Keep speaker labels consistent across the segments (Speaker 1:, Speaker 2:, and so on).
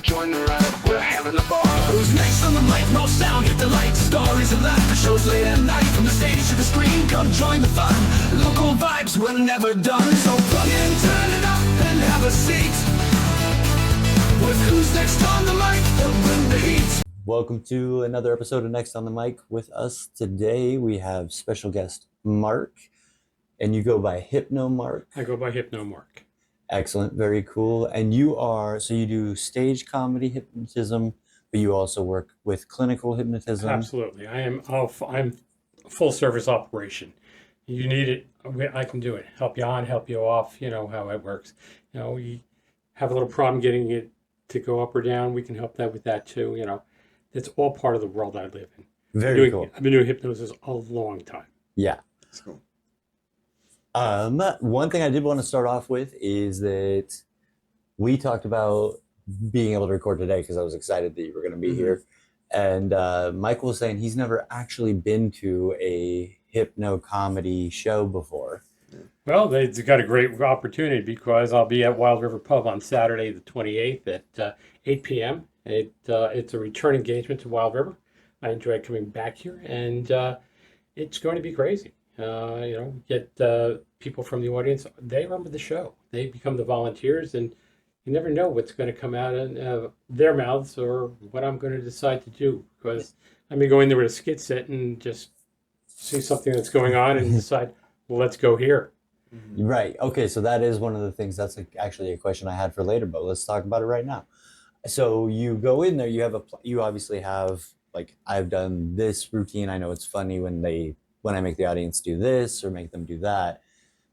Speaker 1: Join the ride, we're having a ball. Who's next on the mic? No sound, hit the lights. Stories of life, the shows late at night. From the stage to the screen, come join the fun. Local vibes, we're never done. So plug in, turn it up, and have a seat. With Who's Next on the Mic, they'll bring the heat.
Speaker 2: Welcome to another episode of Next on the Mic. With us today, we have special guest Marc, and you go by HypnoMarc.
Speaker 3: I go by HypnoMarc.
Speaker 2: Excellent, very cool. And you do stage comedy hypnotism, but you also work with clinical hypnotism.
Speaker 3: Absolutely. I'm full service operation. You need it, I can do it. Help you on, help you off, you know how it works. You know, you have a little problem getting it to go up or down, we can help that with that too, you know. It's all part of the world I live in.
Speaker 2: Very cool.
Speaker 3: I've been doing hypnosis a long time.
Speaker 2: Yeah.
Speaker 4: That's cool.
Speaker 2: One thing I did want to start off with is that we talked about being able to record today because I was excited that you were going to be here. And Michael was saying he's never actually been to a hypno comedy show before.
Speaker 3: Well, they've got a great opportunity because I'll be at Wild River Pub on Saturday the 28th at 8 p.m. It's a return engagement to Wild River. I enjoy coming back here, and it's going to be crazy. Get people from the audience. They remember the show. They become the volunteers, and you never know what's going to come out of their mouths or what I'm going to decide to do. Because I may go in there with a skit set and just see something that's going on and decide, well, let's go here.
Speaker 2: Right. Okay. So that is one of the things. That's actually a question I had for later, but let's talk about it right now. So you go in there. You obviously have, like, I've done this routine. I know it's funny when I make the audience do this or make them do that,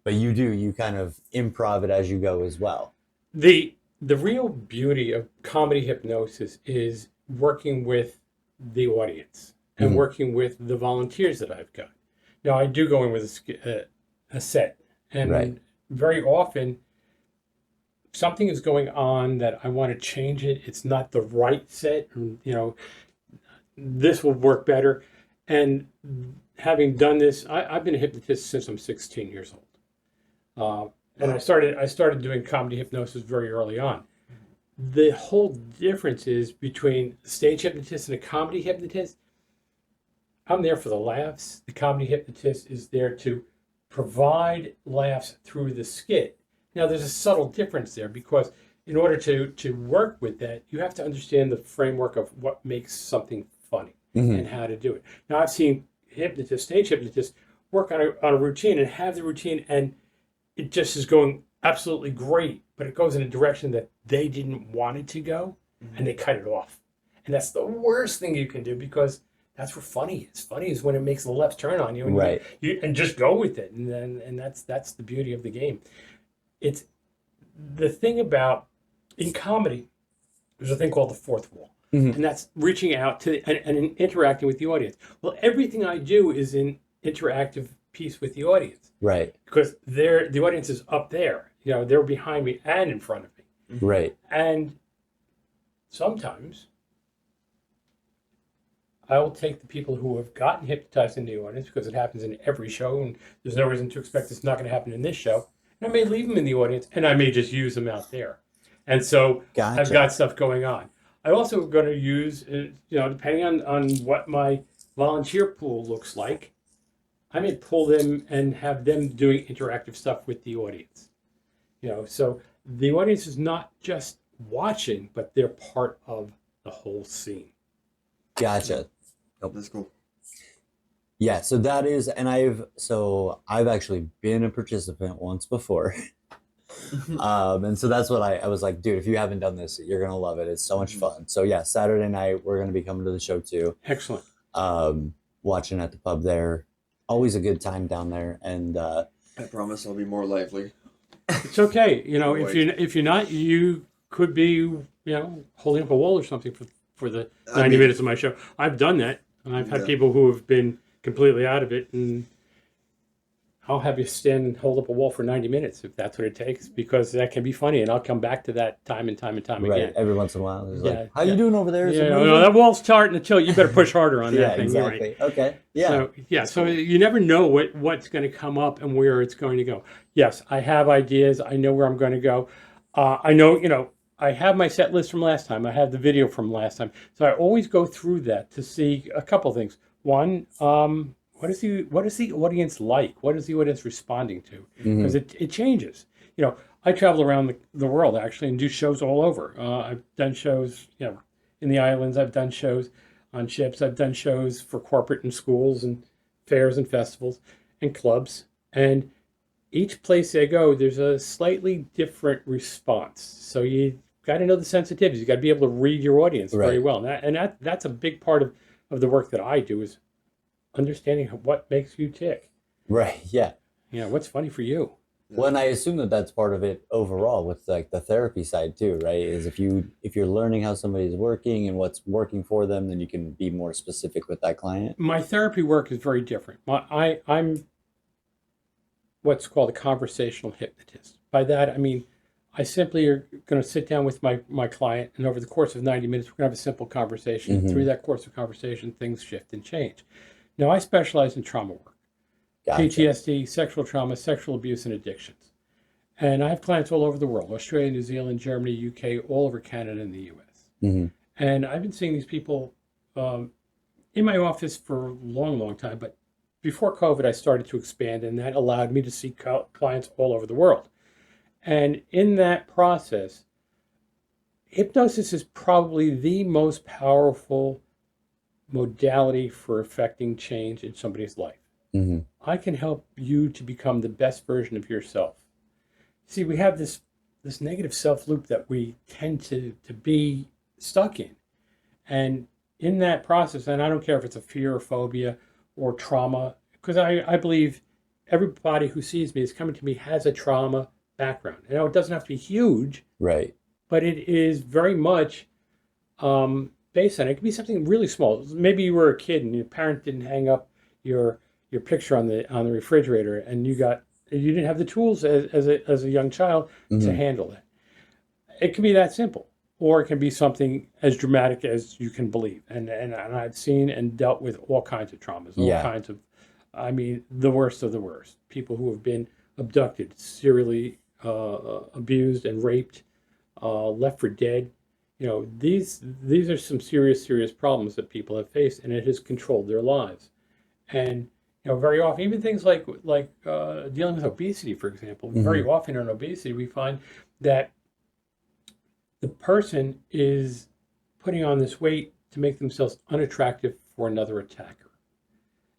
Speaker 2: but you kind of improv it as you go as well.
Speaker 3: The real beauty of comedy hypnosis is working with the audience and working with the volunteers that I've got. Now, I do go in with a set, and very often something is going on that I want to change it. It's not the right set, you know, this will work better. And having done this, I've been a hypnotist since I'm 16 years old. And I started doing comedy hypnosis very early on. The whole difference is between a stage hypnotist and a comedy hypnotist. I'm there for the laughs. The comedy hypnotist is there to provide laughs through the skit. Now, there's a subtle difference there because in order to work with that, you have to understand the framework of what makes something funny and how to do it. Now, I've seen stage hypnotists work on a routine and have the routine, and it just is going absolutely great, but it goes in a direction that they didn't want it to go, and they cut it off. And that's the worst thing you can do because that's where funny is. Funny is when it makes the left turn on you, and and just go with it, and that's the beauty of the game. It's the thing about in comedy. There's a thing called the fourth wall. And that's reaching out to and interacting with the audience. Well, everything I do is in interactive piece with the audience.
Speaker 2: Right.
Speaker 3: Because the audience is up there. You know, they're behind me and in front of me.
Speaker 2: Right.
Speaker 3: And sometimes I will take the people who have gotten hypnotized in the audience, because it happens in every show, and there's no reason to expect it's not going to happen in this show. And I may leave them in the audience, and I may just use them out there. And so I've got stuff going on. I also going to use, depending on what my volunteer pool looks like, I may pull them and have them doing interactive stuff with the audience. You know, so the audience is not just watching, but they're part of the whole scene.
Speaker 2: Gotcha.
Speaker 4: That's cool.
Speaker 2: Yeah, so that is, and I've actually been a participant once before. And so that's what I was like, dude, if you haven't done this, you're going to love it. It's so much fun. So yeah, Saturday night, we're going to be coming to the show too.
Speaker 3: Excellent.
Speaker 2: Watching at the pub there. Always a good time down there. And
Speaker 4: I promise I'll be more lively.
Speaker 3: It's okay. You know, if you're not, you could be, holding up a wall or something for the 90 minutes of my show. I've done that. And I've had people who have been completely out of it, and I'll have you stand and hold up a wall for 90 minutes if that's what it takes, because that can be funny, and I'll come back to that time and time and time again.
Speaker 2: Every once in a while. It's like, how you doing over there?
Speaker 3: That wall's starting to tilt. You better push harder on that thing.
Speaker 2: Exactly. Right. Okay. Yeah.
Speaker 3: So you never know what's going to come up and where it's going to go. Yes, I have ideas. I know where I'm going to go. I know, I have my set list from last time. I have the video from last time. So I always go through that to see a couple things. One, what is the audience like? What is the audience responding to? Because it changes. You know, I travel around the world actually and do shows all over. I've done shows, you know, in the islands. I've done shows on ships. I've done shows for corporate and schools and fairs and festivals and clubs. And each place I go, there's a slightly different response. So you got to know the sensitivities. You got to be able to read your audience very
Speaker 2: Right.
Speaker 3: well. And that's a big part of the work that I do is understanding what makes you tick.
Speaker 2: Right. Yeah.
Speaker 3: You know, what's funny for you.
Speaker 2: Well, and I assume that that's part of it overall with like the therapy side too, right? Is if you're learning how somebody's working and what's working for them, then you can be more specific with that client.
Speaker 3: My therapy work is very different. I'm what's called a conversational hypnotist. By that, I mean, I simply are going to sit down with my client, and over the course of 90 minutes, we're going to have a simple conversation.
Speaker 2: Mhm.
Speaker 3: Through that course of conversation, things shift and change. Now, I specialize in trauma work,
Speaker 2: Gotcha.
Speaker 3: PTSD, sexual trauma, sexual abuse, and addictions. And I have clients all over the world, Australia, New Zealand, Germany, UK, all over Canada and the US.
Speaker 2: Mhm.
Speaker 3: And I've been seeing these people in my office for a long, long time. But before COVID, I started to expand, and that allowed me to see clients all over the world. And in that process, hypnosis is probably the most powerful modality for affecting change in somebody's life.
Speaker 2: Mhm.
Speaker 3: I can help you to become the best version of yourself. See, we have this negative self loop that we tend to be stuck in. And in that process, and I don't care if it's a fear or phobia or trauma, because I believe everybody who sees me is coming to me has a trauma background. You know, it doesn't have to be huge,
Speaker 2: Right.
Speaker 3: but it is very much based on it. It can be something really small. Maybe you were a kid and your parent didn't hang up your picture on the refrigerator, and you didn't have the tools as a young child to
Speaker 2: Mhm.
Speaker 3: handle it. It can be that simple, or it can be something as dramatic as you can believe. And I've seen and dealt with all kinds of traumas, all
Speaker 2: Yeah.
Speaker 3: kinds of, I mean, the worst of the worst. People who have been abducted, serially abused and raped, left for dead. You know, these are some serious problems that people have faced, and it has controlled their lives. And you know, very often, even things like dealing with obesity, for example, very often in obesity, we find that the person is putting on this weight to make themselves unattractive for another attacker.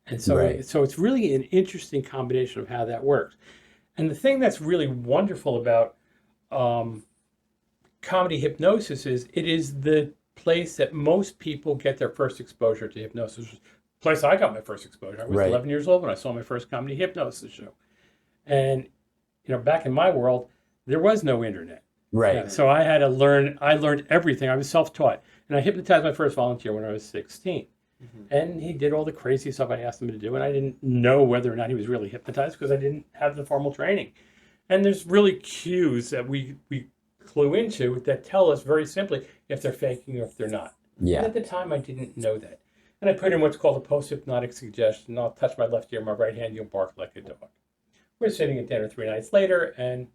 Speaker 3: And so,
Speaker 2: Right.
Speaker 3: so it's really an interesting combination of how that works. And the thing that's really wonderful about comedy hypnosis is it is the place that most people get their first exposure to hypnosis. The place I got my first exposure. I was
Speaker 2: Right.
Speaker 3: 11 years old when I saw my first comedy hypnosis show. And, you know, back in my world, there was no internet.
Speaker 2: Right.
Speaker 3: Yeah, so I had to learn. I learned everything. I was self-taught, and I hypnotized my first volunteer when I was 16. And he did all the crazy stuff I asked him to do, and I didn't know whether or not he was really hypnotized because I didn't have the formal training. And there's really cues that we clue into that tell us very simply if they're faking or if they're not. And
Speaker 2: Yeah.
Speaker 3: at the time, I didn't know that. And I put in what's called a post-hypnotic suggestion. I'll touch my left ear, my right hand, you'll bark like a dog. We're sitting at dinner 3 nights later, and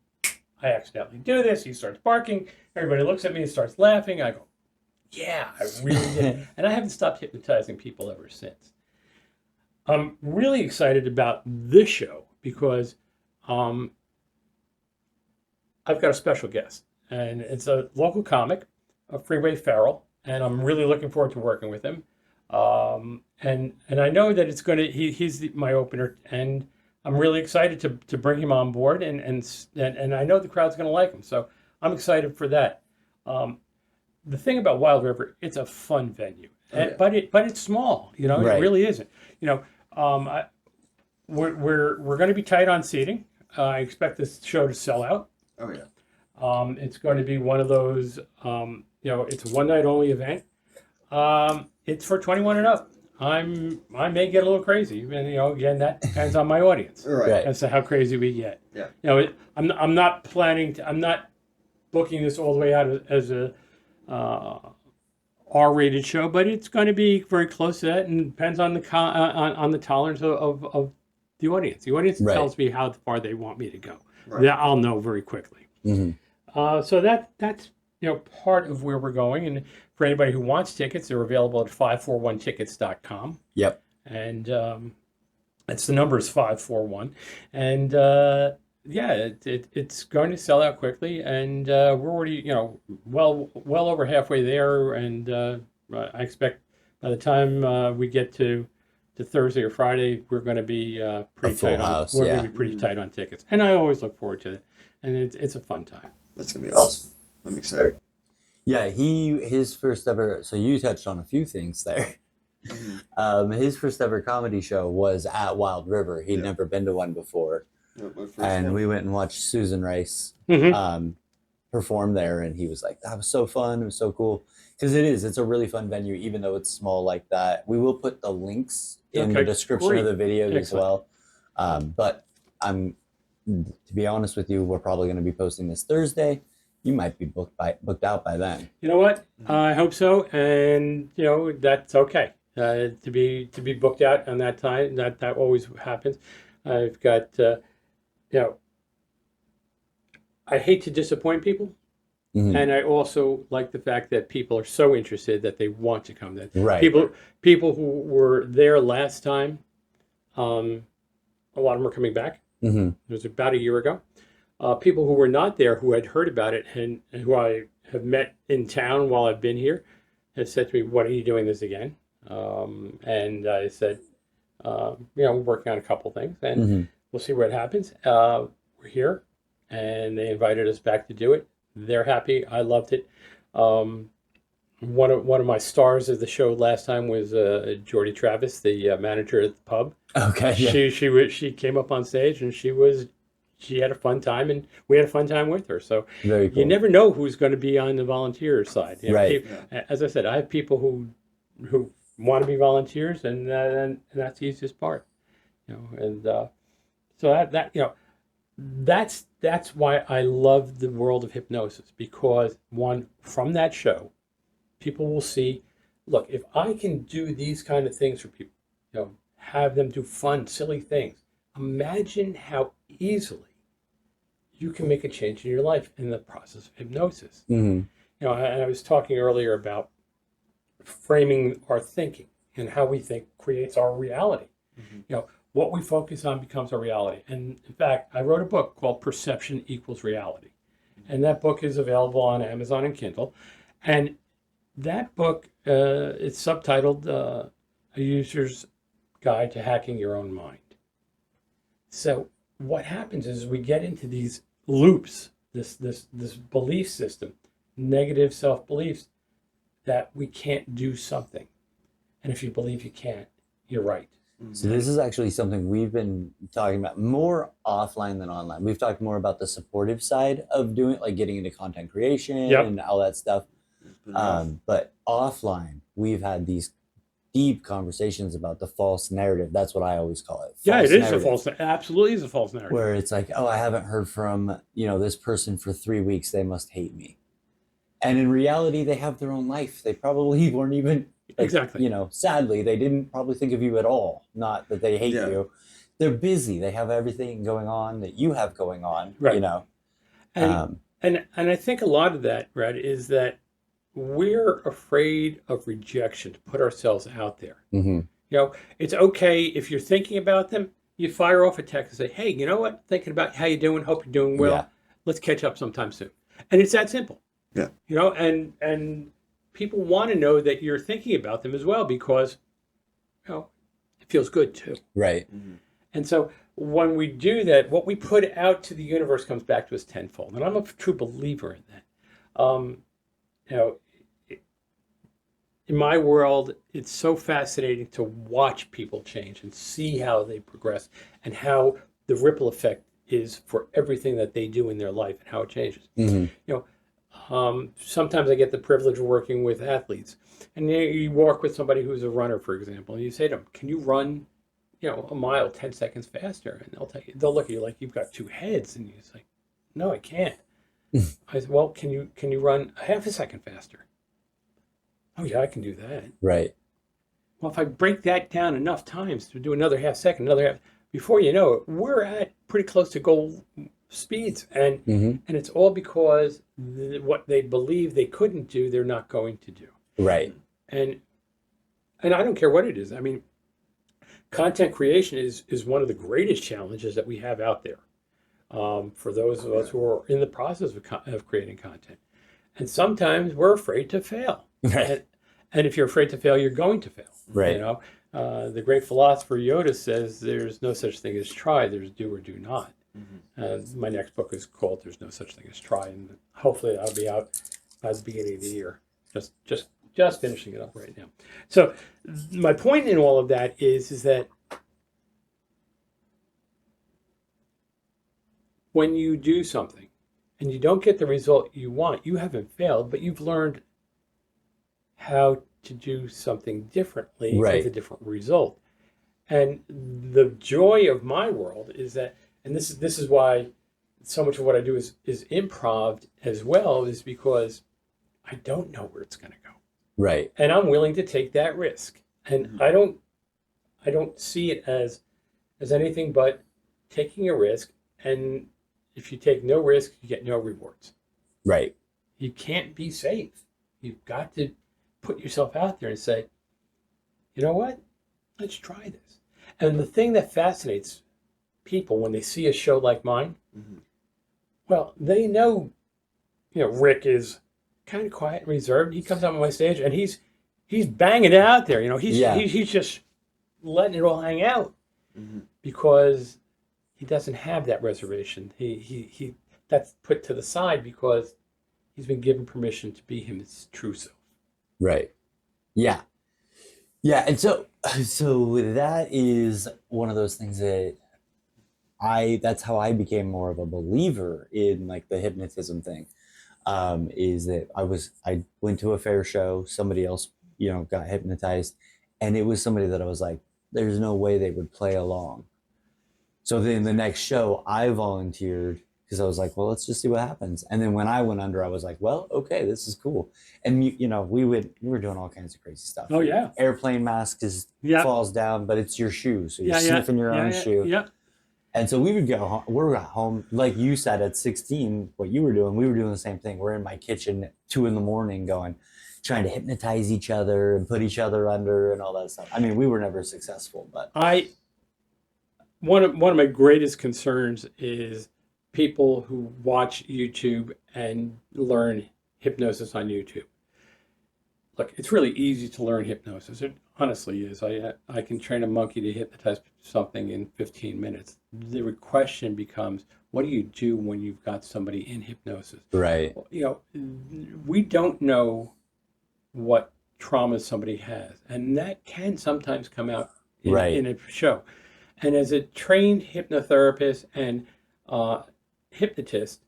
Speaker 3: I accidentally do this. He starts barking. Everybody looks at me and starts laughing. I go, yeah, I really did. And I haven't stopped hypnotizing people ever since. I'm really excited about this show because I've got a special guest. And it's a local comic, a Freeway Farrell. And I'm really looking forward to working with him. And I know that it's going to, he's my opener. And I'm really excited to bring him on board. And I know the crowd's going to like him. So I'm excited for that. The thing about Wild River, it's a fun venue, but it's small. You know,
Speaker 2: Right.
Speaker 3: It really isn't. You know, we're going to be tight on seating. I expect this show to sell out.
Speaker 4: Oh yeah.
Speaker 3: It's going to be one of those. You know, it's a one night only event. It's for 21 and up. I may get a little crazy, and you know, again, that depends on my audience
Speaker 4: Right.
Speaker 3: as to how crazy we get.
Speaker 4: Yeah.
Speaker 3: You know, I'm not planning to. I'm not booking this all the way out as a R-rated show, but it's going to be very close to that, and depends on the on the tolerance of the audience. The audience
Speaker 2: Right.
Speaker 3: tells me how far they want me to go.
Speaker 4: Right.
Speaker 3: That I'll know very quickly.
Speaker 2: Mhm.
Speaker 3: So that's part of where we're going. And for anybody who wants tickets, they're available at 541tickets.com.
Speaker 2: Yep.
Speaker 3: And it's the number is 541. And it's going to sell out quickly. And we're already, well over halfway there. And I expect by the time we get to Thursday or Friday, we're going to be pretty
Speaker 2: full
Speaker 3: tight
Speaker 2: house,
Speaker 3: on. We're
Speaker 2: yeah.
Speaker 3: going to be pretty tight on tickets, and I always look forward to it. And it's a fun time.
Speaker 5: That's gonna be awesome. I'm excited.
Speaker 2: Yeah, his first ever. So you touched on a few things there. His first ever comedy show was at Wild River. He'd never been to one before, and we went and watched Susan Rice perform there, and he was like, "That was so fun. It was so cool." Because it's a really fun venue, even though it's small like that. We will put the links in the description of the video as well. But to be honest with you, we're probably going to be posting this Thursday. You might be booked out by then.
Speaker 3: You know what? I hope so, and that's okay. To be booked out on that time, that always happens. I've got I hate to disappoint people. And I also like the fact that people are so interested that they want to come. That people who were there last time, a lot of them are coming back. It was about a year ago. People who were not there, who had heard about it and who I have met in town while I've been here, have said to me, "What are you doing this again?" And I said, we're working on a couple things, and we'll see what happens. We're here, and they invited us back to do it. They're happy. I loved it. One of my stars of the show last time was Jordy Travis, the manager at the pub.
Speaker 2: Okay. Yeah.
Speaker 3: She came up on stage and she had a fun time, and we had a fun time with her. So
Speaker 2: Very cool.
Speaker 3: You never know who's going to be on the volunteer side.
Speaker 2: Right.
Speaker 3: As I said, I have people who want to be volunteers, and that's the easiest part. So that's why I love the world of hypnosis, because from that show, people will see, look, if I can do these kind of things for people, have them do fun, silly things, imagine how easily you can make a change in your life in the process of hypnosis. And I was talking earlier about framing our thinking, and how we think creates our reality. What we focus on becomes our reality. And in fact, I wrote a book called Perception Equals Reality. And that book is available on Amazon and Kindle. And that book, it's subtitled A User's Guide to Hacking Your Own Mind. So what happens is we get into these loops, this belief system, negative self-beliefs, that we can't do something. And if you believe you can't, you're right.
Speaker 2: So this is actually something we've been talking about more offline than online. We've talked more about the supportive side of doing it, like getting into content creation and all that stuff. But offline, we've had these deep conversations about the false narrative. That's what I always call it.
Speaker 3: It is a false, absolutely is a false narrative.
Speaker 2: Where it's like, oh, I haven't heard from, this person for 3 weeks. They must hate me. And in reality, they have their own life. They probably weren't even,
Speaker 3: exactly.
Speaker 2: Sadly, they didn't probably think of you at all. Not that they hate you. They're busy. They have everything going on that you have going on,
Speaker 3: right. And I think a lot of that, Brad, is that we're afraid of rejection, to put ourselves out there. It's okay if you're thinking about them, you fire off a text and say, hey, you know what? Thinking about how you doing, hope you're doing well.
Speaker 2: Yeah.
Speaker 3: Let's catch up sometime soon. And it's that simple.
Speaker 5: Yeah.
Speaker 3: And people want to know that you're thinking about them as well, because it feels good too.
Speaker 2: Right.
Speaker 3: And so when we do that, what we put out to the universe comes back to us tenfold. And I'm a true believer in that. In my world, it's so fascinating to watch people change and see how they progress, and how the ripple effect is for everything that they do in their life and how it changes. Sometimes I get the privilege of working with athletes, and you work with somebody who's a runner, for example, and you say to them, can you run, a mile 10 seconds faster? And they'll look at you like you've got two heads, and you say, no, I can't. I said, well, can you run a half a second faster? Oh yeah, I can do that.
Speaker 2: Right.
Speaker 3: Well, if I break that down enough times to do another half second, before you know it, we're at pretty close to goal speeds, and
Speaker 2: Hmm.
Speaker 3: and it's all because what they believe they couldn't do, they're not going to do.
Speaker 2: Right.
Speaker 3: And and I don't care what it is. I mean, content creation is one of the greatest challenges that we have out there, for those of us who are in the process of creating content. And sometimes we're afraid to fail.
Speaker 2: Right.
Speaker 3: And if you're afraid to fail, you're going to fail.
Speaker 2: Right.
Speaker 3: You know, the great philosopher Yoda says there's no such thing as try, there's do or do not. My next book is called There's No Such Thing as Try, and hopefully that'll be out by the beginning of the year. Just finishing it up right now. So my point in all of that is that when you do something and you don't get the result you want, you haven't failed, but you've learned how to do something differently
Speaker 2: Right.
Speaker 3: with a different result. And the joy of my world is that, and this is why so much of what I do is improv as well, is because I don't know where it's going to go,
Speaker 2: Right.
Speaker 3: and I'm willing to take that risk. And I don't see it as anything but taking a risk. And if you take no risk, you get no rewards.
Speaker 2: Right.
Speaker 3: You can't be safe. You've got to put yourself out there and say, you know what? Let's try this. And the thing that fascinates people when they see a show like mine, well, they know, Rick is kind of quiet and reserved. He comes up on my stage and he's banging it out there. He's just letting it all hang out because he doesn't have that reservation. He that's put to the side because he's been given permission to be his true self.
Speaker 2: Right. Yeah. Yeah. And so that is one of those things that that's how I became more of a believer in like the hypnotism thing. Is that I went to a fair show, somebody else, got hypnotized, and it was somebody that I was like, there's no way they would play along. So then the next show I volunteered because I was like, well, let's just see what happens. And then when I went under, I was like, well, okay, this is cool. And we were doing all kinds of crazy stuff.
Speaker 3: Oh yeah.
Speaker 2: Airplane mask falls down, but it's your shoe, so you're sniffing your own shoe.
Speaker 3: Yeah.
Speaker 2: And so we would go home. We're at home, like you said, at 16, what you were doing, we were doing the same thing. We're in my kitchen at 2 a.m. trying to hypnotize each other and put each other under and all that stuff. I mean, we were never successful, but
Speaker 3: one of my greatest concerns is people who watch YouTube and learn hypnosis on YouTube. Look, it's really easy to learn hypnosis. It honestly is. I can train a monkey to hypnotize something in 15 minutes. The question becomes, what do you do when you've got somebody in hypnosis?
Speaker 2: right.
Speaker 3: We don't know what trauma somebody has, and that can sometimes come out in a show. And as a trained hypnotherapist and hypnotist,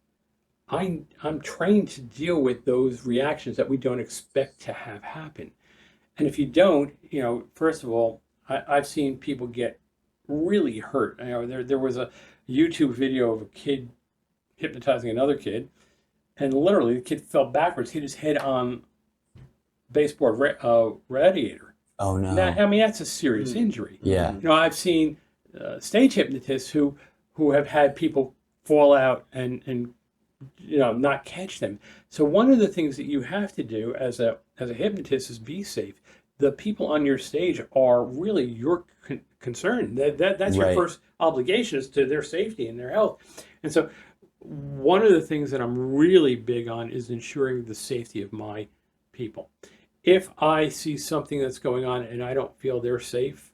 Speaker 3: I'm trained to deal with those reactions that we don't expect to have happen. And if you don't, first of all, I've seen people get really hurt. There was a YouTube video of a kid hypnotizing another kid, and literally the kid fell backwards, hit his head on baseboard radiator.
Speaker 2: Oh no.
Speaker 3: Now, I mean, that's a serious injury.
Speaker 2: Yeah.
Speaker 3: I've seen stage hypnotists who have had people fall out and not catch them. So one of the things that you have to do as a hypnotist is be safe. The people on your stage are really your concern. That's your first obligation, is to their safety and their health. And so one of the things that I'm really big on is ensuring the safety of my people. If I see something that's going on and I don't feel they're safe,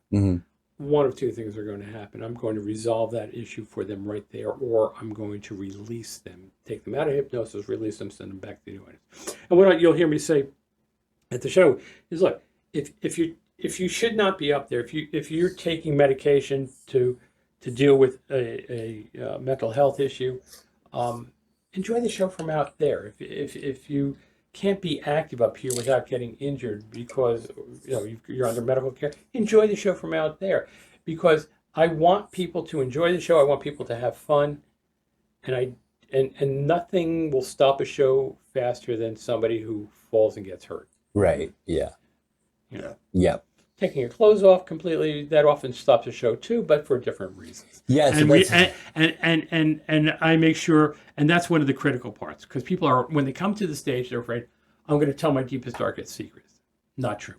Speaker 3: one of two things are going to happen. I'm going to resolve that issue for them right there, or I'm going to release them, take them out of hypnosis, release them, send them back to the audience. And what you'll hear me say at the show is, look, if you should not be up there, if you're taking medication to deal with a mental health issue, enjoy the show from out there. If you can't be active up here without getting injured because you're under medical care, enjoy the show from out there, because I want people to enjoy the show. I want people to have fun, and nothing will stop a show faster than somebody who falls and gets hurt.
Speaker 2: Right. Yeah.
Speaker 3: Yeah.
Speaker 2: Yep.
Speaker 3: taking your clothes off completely, that often stops a show too, but for different reasons.
Speaker 2: Yeah, so
Speaker 4: and we
Speaker 2: that's,
Speaker 4: and I make sure, and that's one of the critical parts, because people are, when they come to the stage, they're afraid, I'm going to tell my deepest darkest secrets. Not true.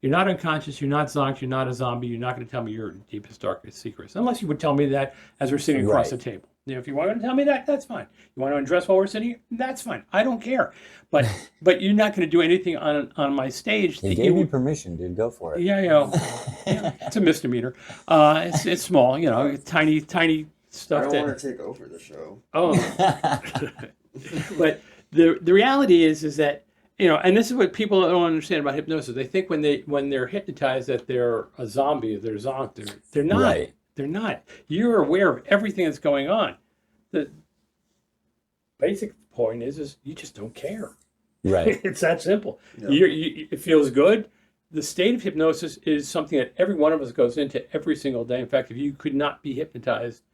Speaker 4: You're not unconscious, you're not zonked, you're not a zombie, you're not going to tell me your deepest darkest secrets, unless you would tell me that as we're sitting across
Speaker 2: Right.
Speaker 4: the table. You know, if you want to tell me that, that's fine. You want to undress while we're sitting here, that's fine. I don't care. But you're not going to do anything on my stage
Speaker 2: he
Speaker 4: that
Speaker 2: gave
Speaker 4: you
Speaker 2: you permission, dude. Go for it.
Speaker 4: yeah, you know, yeah, it's a misdemeanor. It's small, you know, tiny
Speaker 5: I
Speaker 4: stuff
Speaker 5: don't
Speaker 4: that.
Speaker 5: want to take over the show.
Speaker 4: Oh, but the reality is that, you know, and this is what people don't understand about hypnosis. They think when they're hypnotized that they're a zombie, they're zonked. They're not.
Speaker 2: Right.
Speaker 4: They're not. You're aware of everything that's going on. The basic point is you just don't care.
Speaker 2: Right.
Speaker 4: It's that simple.
Speaker 5: Yeah.
Speaker 4: It feels good. The state of hypnosis is something that every one of us goes into every single day. In fact, if you could not be hypnotized,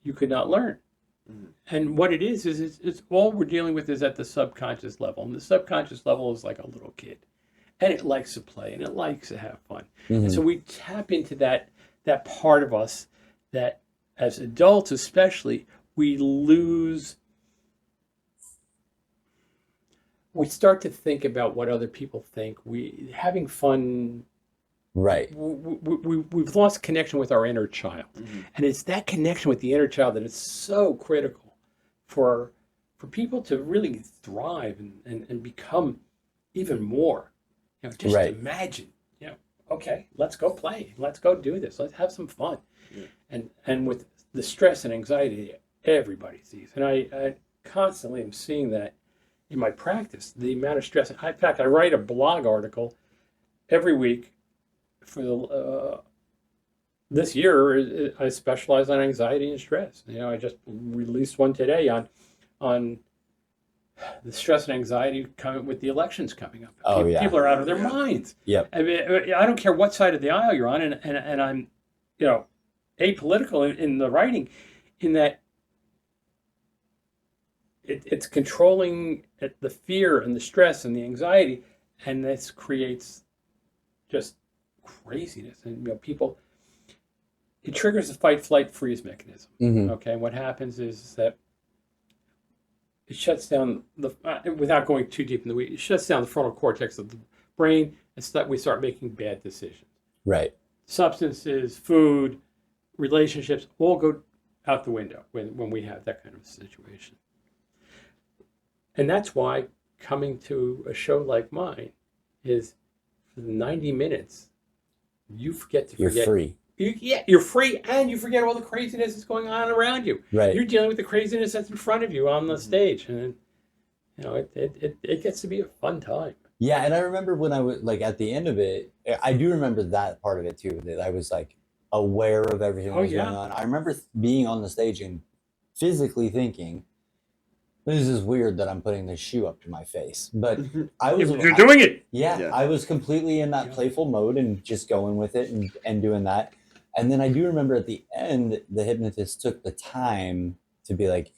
Speaker 4: you could not learn.
Speaker 5: Mhm.
Speaker 4: And what it is it's all we're dealing with is at the subconscious level. And the subconscious level is like a little kid. And it likes to play and it likes to have fun.
Speaker 2: Mhm.
Speaker 4: And so we tap into that part of us that as adults especially, we start to think about what other people think. Having fun,
Speaker 2: Right.
Speaker 4: we've lost connection with our inner child.
Speaker 5: Mhm.
Speaker 4: And it's that connection with the inner child that is so critical for people to really thrive and become even more. You know, just
Speaker 2: Right.
Speaker 4: imagine, you know, okay, let's go play. Let's go do this. Let's have some fun.
Speaker 5: Yeah.
Speaker 4: And with the stress and anxiety everybody sees. And I constantly am seeing that in my practice, the amount of stress. In fact, I write a blog article every week for this year. I specialize on anxiety and stress. You know, I just released one today on the stress and anxiety coming with the elections coming up.
Speaker 2: Oh, yeah.
Speaker 4: People are out of their
Speaker 5: Yeah.
Speaker 4: minds.
Speaker 2: Yep.
Speaker 4: I mean, I don't care what side of the aisle you're on, and I'm, you know, apolitical in the writing, in that it's controlling the fear and the stress and the anxiety, and this creates just craziness. And you know, people, it triggers the fight, flight, freeze mechanism.
Speaker 2: Mhm.
Speaker 4: Okay, what happens is that it shuts down without going too deep in the weeds, it shuts down the frontal cortex of the brain, and so that we start making bad decisions.
Speaker 2: Right.
Speaker 4: Substances, food, relationships all go out the window when we have that kind of situation. And that's why coming to a show like mine is, for the 90 minutes, you forget to
Speaker 2: You're
Speaker 4: forget.
Speaker 2: free.
Speaker 4: You're free, and you forget all the craziness that's going on around you.
Speaker 2: Right.
Speaker 4: You're dealing with the craziness that's in front of you on the stage, and you know it gets to be a fun time.
Speaker 2: Yeah, and I remember when I was like at the end of it, I do remember that part of it too, that I was like aware of everything that
Speaker 4: Oh,
Speaker 2: was
Speaker 4: yeah.
Speaker 2: going on. I remember being on the stage and physically thinking, this is weird that I'm putting this shoe up to my face. But I was
Speaker 4: You're doing it.
Speaker 2: yeah,
Speaker 5: Yeah.
Speaker 2: I was completely in that
Speaker 4: Yeah.
Speaker 2: playful mode and just going with it and doing that. And then I do remember at the end, the hypnotist took the time to be like,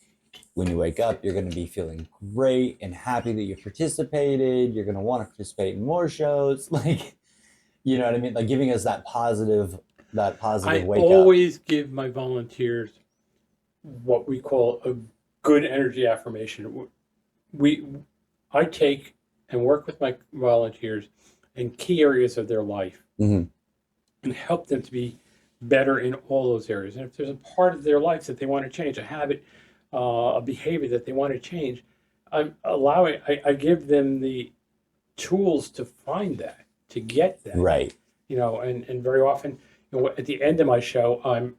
Speaker 2: when you wake up, you're going to be feeling great and happy that you participated. You're going to want to participate in more shows. Like, you know what I mean? Like giving us that positive
Speaker 4: I
Speaker 2: wake up.
Speaker 4: always give my volunteers what we call a good energy affirmation. I take and work with my volunteers in key areas of their life
Speaker 2: Mhm.
Speaker 4: and help them to be better in all those areas. And if there's a part of their life that they want to change, a habit, a behavior that they want to change, I give them the tools to find that, to get that.
Speaker 2: Right.
Speaker 4: You know, and very often, you know, at the end of my show, I'm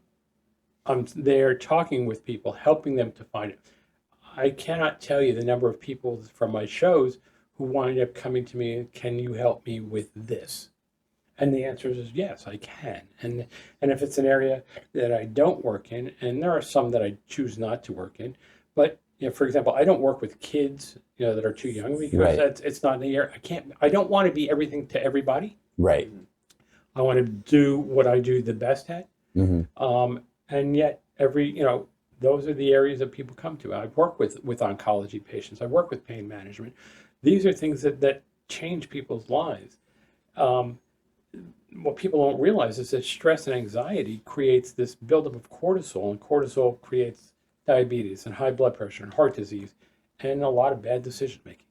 Speaker 4: there talking with people, helping them to find it. I cannot tell you the number of people from my shows who wind up coming to me and, can you help me with this? And the answer is yes, I can. And if it's an area that I don't work in, and there are some that I choose not to work in, but you know, for example, I don't work with kids, you know, that are too young, because
Speaker 2: Right.
Speaker 4: it's not in the area. I don't want to be everything to everybody.
Speaker 2: Right.
Speaker 4: I want to do what I do the best at.
Speaker 2: Hmm.
Speaker 4: And yet you know, those are the areas that people come to. I work with oncology patients. I work with pain management. These are things that change people's lives. what people don't realize is that stress and anxiety creates this buildup of cortisol, and cortisol creates diabetes and high blood pressure and heart disease and a lot of bad decision making,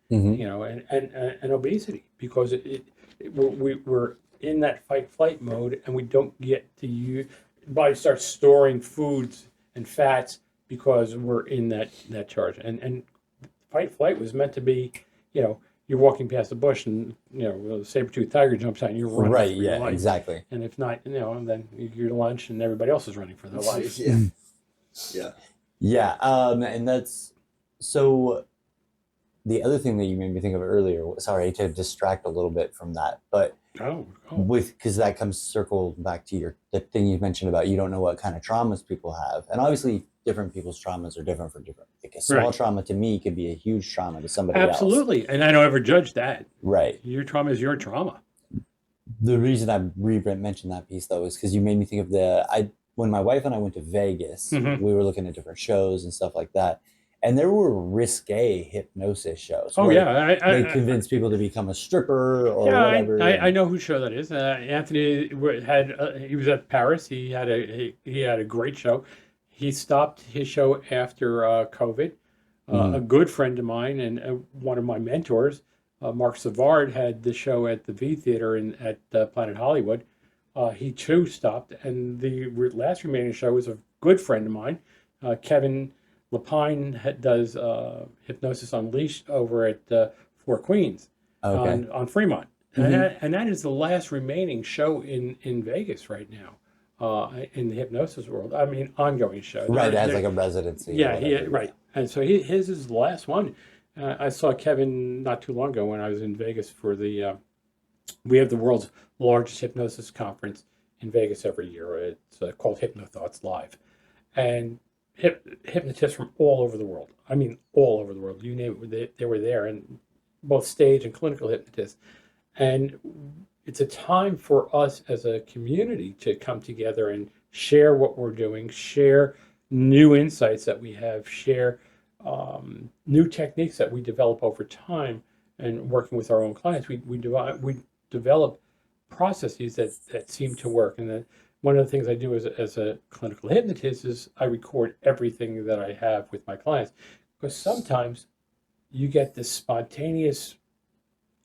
Speaker 2: Hmm.
Speaker 4: you know, and obesity, because we're in that fight flight mode, and we don't get to use, body starts storing foods and fats because we're in that charge. And fight flight was meant to be, you know, you're walking past a bush and, you know, a saber-toothed tiger jumps out and you're running
Speaker 2: Right.
Speaker 4: for your
Speaker 2: Yeah.
Speaker 4: life.
Speaker 2: Exactly.
Speaker 4: And if not, you know, then you're lunch and everybody else is running for their life.
Speaker 5: Yeah. Yeah.
Speaker 2: Yeah. And that's so. The other thing that you made me think of earlier, sorry to distract a little bit from that, but
Speaker 4: Oh,
Speaker 2: because that comes circle back to the thing you mentioned about you don't know what kind of traumas people have, and obviously different people's traumas are different for different. Like a small
Speaker 4: Right.
Speaker 2: trauma to me could be a huge trauma to somebody else.
Speaker 4: absolutely. And I don't ever judge that.
Speaker 2: Right.
Speaker 4: Your trauma is your trauma.
Speaker 2: The reason I mentioned that piece though is because you made me think of when my wife and I went to Vegas,
Speaker 4: Mhm.
Speaker 2: we were looking at different shows and stuff like that, and there were risque hypnosis shows.
Speaker 4: Oh
Speaker 2: where
Speaker 4: yeah,
Speaker 2: they convince people to become a stripper or
Speaker 4: yeah,
Speaker 2: whatever.
Speaker 4: I know whose show that is. Anthony had he was at Paris. He had a great show. He stopped his show after COVID. A good friend of mine and one of my mentors, Marc Savard, had the show at the V Theater at Planet Hollywood. He too stopped, and the last remaining show was a good friend of mine, Kevin Lapine, does Hypnosis Unleashed over at Four Queens
Speaker 2: Okay.
Speaker 4: on Fremont.
Speaker 2: Mhm.
Speaker 4: And that is the last remaining show in Vegas right now, in the hypnosis world. I mean, ongoing show.
Speaker 2: Right, that has
Speaker 4: They're-
Speaker 2: like a residency. or
Speaker 4: yeah,
Speaker 2: whatever.
Speaker 4: right. And so his is the last one. I saw Kevin not too long ago when I was in Vegas for we have the world's largest hypnosis conference in Vegas every year. It's called HypnoThoughts Live. And hypnotists from all over the world. I mean, all over the world. You name it, they were there, and both stage and clinical hypnotists. And it's a time for us as a community to come together and share what we're doing, share new insights that we have, share new techniques that we develop over time, and working with our own clients. We develop processes that seem to work. And then one of the things I do as a clinical hypnotist is I record everything that I have with my clients, because sometimes you get this spontaneous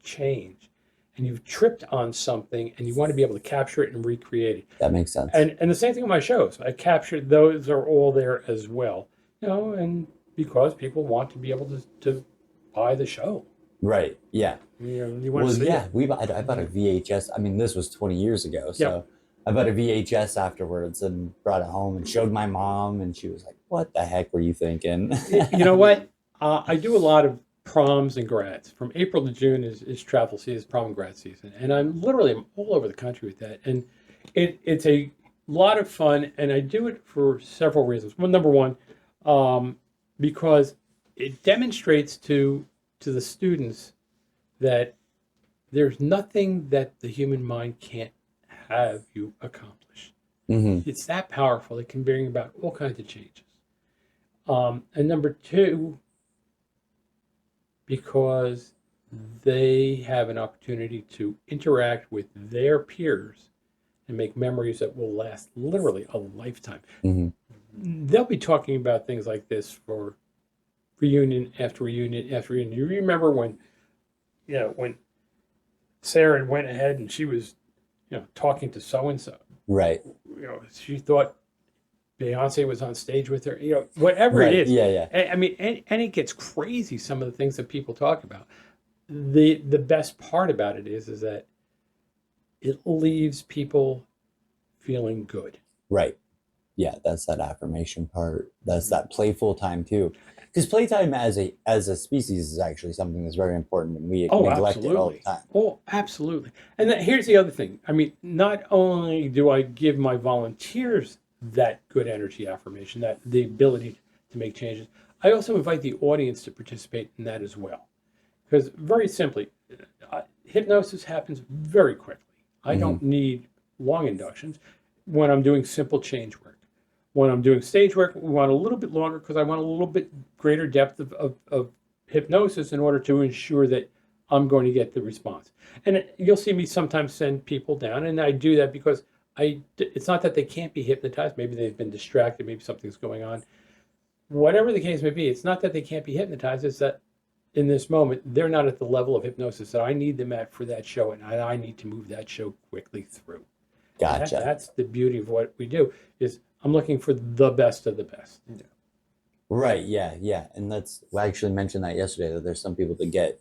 Speaker 4: change and you've tripped on something and you want to be able to capture it and recreate it.
Speaker 2: That makes sense.
Speaker 4: And the same thing with my shows. I captured those, are all there as well. You know, and because people want to be able to buy the show.
Speaker 2: Right. Yeah.
Speaker 4: You know, you want
Speaker 2: Well,
Speaker 4: to see
Speaker 2: yeah.
Speaker 4: it.
Speaker 2: I bought a VHS. I mean, this was 20 years ago. So
Speaker 4: Yep.
Speaker 2: I bought a VHS afterwards and brought it home and showed my mom, and she was like, "What the heck were you thinking?"
Speaker 4: You know what? I do a lot of proms and grads. From April to June is travel season, prom and grad season, and I'm all over the country with that. And it's a lot of fun, and I do it for several reasons. Well, number one, because it demonstrates to the students that there's nothing that the human mind can't have you accomplish.
Speaker 2: Hmm.
Speaker 4: It's that powerful. It can bring about all kinds of changes. And number two, because they have an opportunity to interact with their peers and make memories that will last literally a lifetime.
Speaker 2: Hmm.
Speaker 4: They'll be talking about things like this for reunion after reunion after reunion. You remember when Sarah went ahead and she was, talking to so and so.
Speaker 2: Right.
Speaker 4: She thought Beyonce was on stage with her. Whatever
Speaker 2: Right.
Speaker 4: it is.
Speaker 2: Yeah. Yeah.
Speaker 4: I mean, and it gets crazy. Some of the things that people talk about. The best part about it is that it leaves people feeling good.
Speaker 2: Right. Yeah. That's that affirmation part. That's that playful time too. Because playtime as a species is actually something that's very important, and we neglect it all the time.
Speaker 4: Oh, absolutely. And here's the other thing. I mean, not only do I give my volunteers that good energy affirmation, that the ability to make changes, I also invite the audience to participate in that as well. Because very simply, hypnosis happens very quickly. I don't need long inductions when I'm doing simple change work. When I'm doing stage work, we want a little bit longer because I want a little bit greater depth of hypnosis in order to ensure that I'm going to get the response. And you'll see me sometimes send people down, and I do that because it's not that they can't be hypnotized. Maybe they've been distracted. Maybe something's going on. Whatever the case may be, it's not that they can't be hypnotized. It's that in this moment, they're not at the level of hypnosis that I need them at for that show, and I need to move that show quickly through.
Speaker 2: Gotcha.
Speaker 4: That's the beauty of what we do, is I'm looking for the best of the best.
Speaker 2: Right. Yeah. Yeah. And I actually mentioned that yesterday, that there's some people that get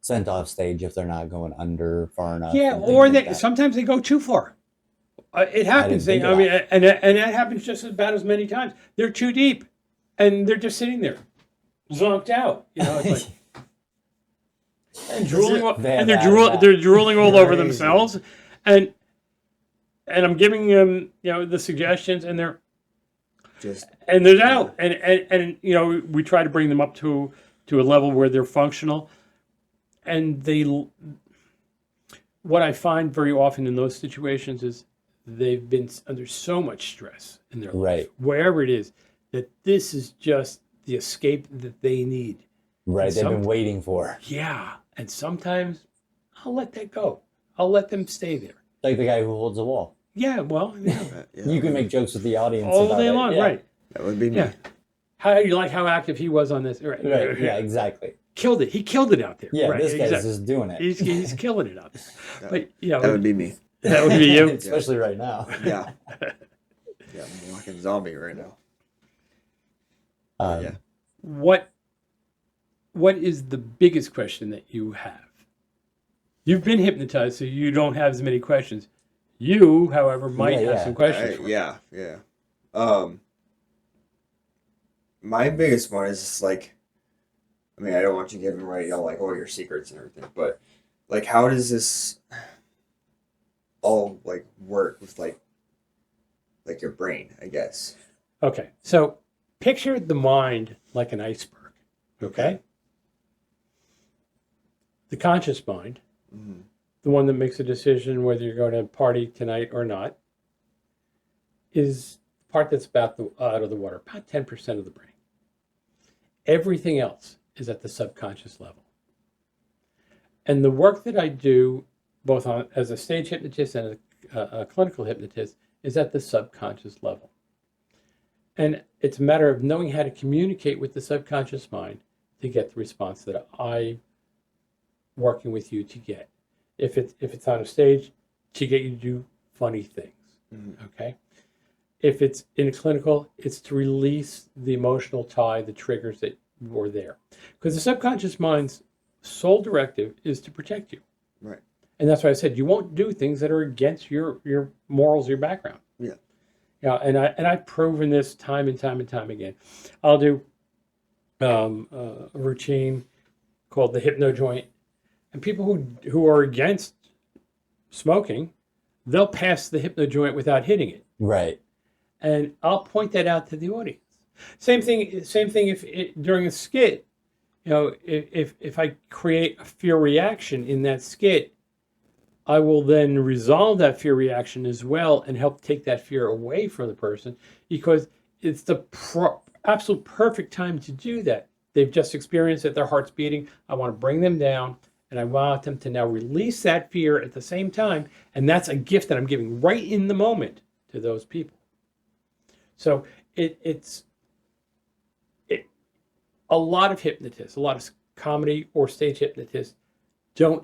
Speaker 2: sent off stage if they're not going under far enough.
Speaker 4: Yeah,
Speaker 2: and things
Speaker 4: or
Speaker 2: like that.
Speaker 4: sometimes they go too far. It happens.
Speaker 2: think of
Speaker 4: I mean, and that happens just about as many times. They're too deep, and they're just sitting there, zonked out. You know, it's like and drooling, they're drooling all over themselves, and I'm giving them, the suggestions, and they're out, and we try to bring them up to a level where they're functional, and what I find very often in those situations is they've been under so much stress in their life, wherever it is, that this is just the escape that they need.
Speaker 2: Right, they've been waiting for.
Speaker 4: Yeah, and sometimes I'll let that go. I'll let them stay there.
Speaker 2: Like the guy who holds the wall.
Speaker 4: Yeah, well,
Speaker 2: You can make jokes with the audience
Speaker 4: all
Speaker 2: about
Speaker 4: day
Speaker 2: it.
Speaker 4: long,
Speaker 2: Yeah.
Speaker 4: right?
Speaker 5: That would be me.
Speaker 4: Yeah. How you like how active he was on this? Right.
Speaker 2: Yeah, exactly.
Speaker 4: Killed it. He killed it out there.
Speaker 2: Yeah,
Speaker 4: right,
Speaker 2: this guy's
Speaker 4: exactly.
Speaker 2: just doing it.
Speaker 4: He's killing it out there. But
Speaker 5: That would be me.
Speaker 4: that would be you.
Speaker 2: Especially right now.
Speaker 5: Yeah. Yeah, I'm a walking zombie right now. Yeah.
Speaker 4: What is the biggest question that you have? You've been hypnotized, so you don't have as many questions. You, however, might have some questions.
Speaker 5: Yeah. My biggest one is just like, I mean, I don't want you giving away all your secrets and everything, but like, how does this all work with like your brain, I guess?
Speaker 4: Okay, so picture the mind like an iceberg. Okay. The conscious mind, the one that makes a decision whether you're going to party tonight or not, is the part that's out of the water, about 10% of the brain. Everything else is at the subconscious level. And the work that I do, both as a stage hypnotist and a clinical hypnotist, is at the subconscious level. And it's a matter of knowing how to communicate with the subconscious mind to get the response that I'm working with you to get. If it's on a stage, to get you to do funny things. Okay? If it's in a clinical, it's to release the emotional tie, the triggers that were there. Because the subconscious mind's sole directive is to protect you.
Speaker 5: Right.
Speaker 4: And that's why I said you won't do things that are against your morals, your background.
Speaker 5: Yeah.
Speaker 4: Yeah, and I've proven this time and time and time again. I'll do a routine called the hypno joint, and people who are against smoking, they'll pass the hypno joint without hitting it.
Speaker 2: Right.
Speaker 4: And I'll point that out to the audience. Same thing. If during a skit, if I create a fear reaction in that skit, I will then resolve that fear reaction as well and help take that fear away from the person, because it's the absolute perfect time to do that. They've just experienced it, their heart's beating. I want to bring them down, and I want them to now release that fear at the same time. And that's a gift that I'm giving right in the moment to those people. So it's a lot of hypnotists, a lot of comedy or stage hypnotists don't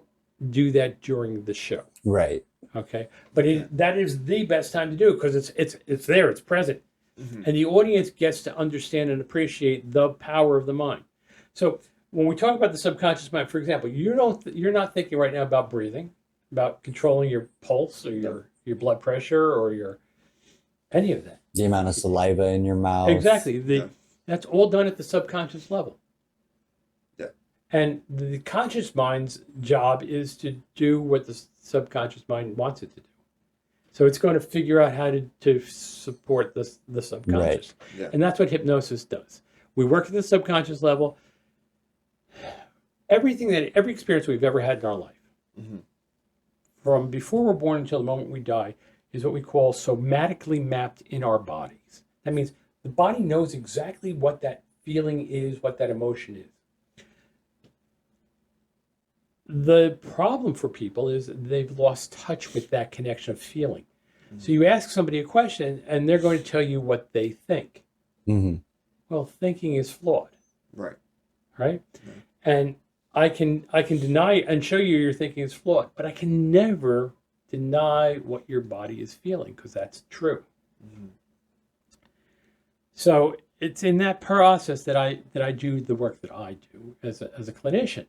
Speaker 4: do that during the show.
Speaker 2: Right.
Speaker 4: Okay. But that is the best time to do it, because it's there, it's present. And the audience gets to understand and appreciate the power of the mind. So when we talk about the subconscious mind, for example, you're not thinking right now about breathing, about controlling your pulse or your blood pressure or any of that.
Speaker 2: The amount of saliva in your mouth.
Speaker 4: Exactly. That's all done at the subconscious level.
Speaker 5: Yeah.
Speaker 4: And the conscious mind's job is to do what the subconscious mind wants it to do. So it's going to figure out how to support the subconscious.
Speaker 2: Right.
Speaker 5: Yeah.
Speaker 4: And that's what hypnosis does. We work at the subconscious level. Every experience we've ever had in our life, from before we're born until the moment we die, is what we call somatically mapped in our bodies. That means the body knows exactly what that feeling is, what that emotion is. The problem for people is they've lost touch with that connection of feeling. So you ask somebody a question and they're going to tell you what they think.
Speaker 2: Mm-hmm.
Speaker 4: Well, thinking is flawed,
Speaker 5: Right.
Speaker 4: right? And I can deny and show you your thinking is flawed, but I can never deny what your body is feeling because that's true.
Speaker 5: Mm-hmm.
Speaker 4: So it's in that process that I do the work that I do as a clinician.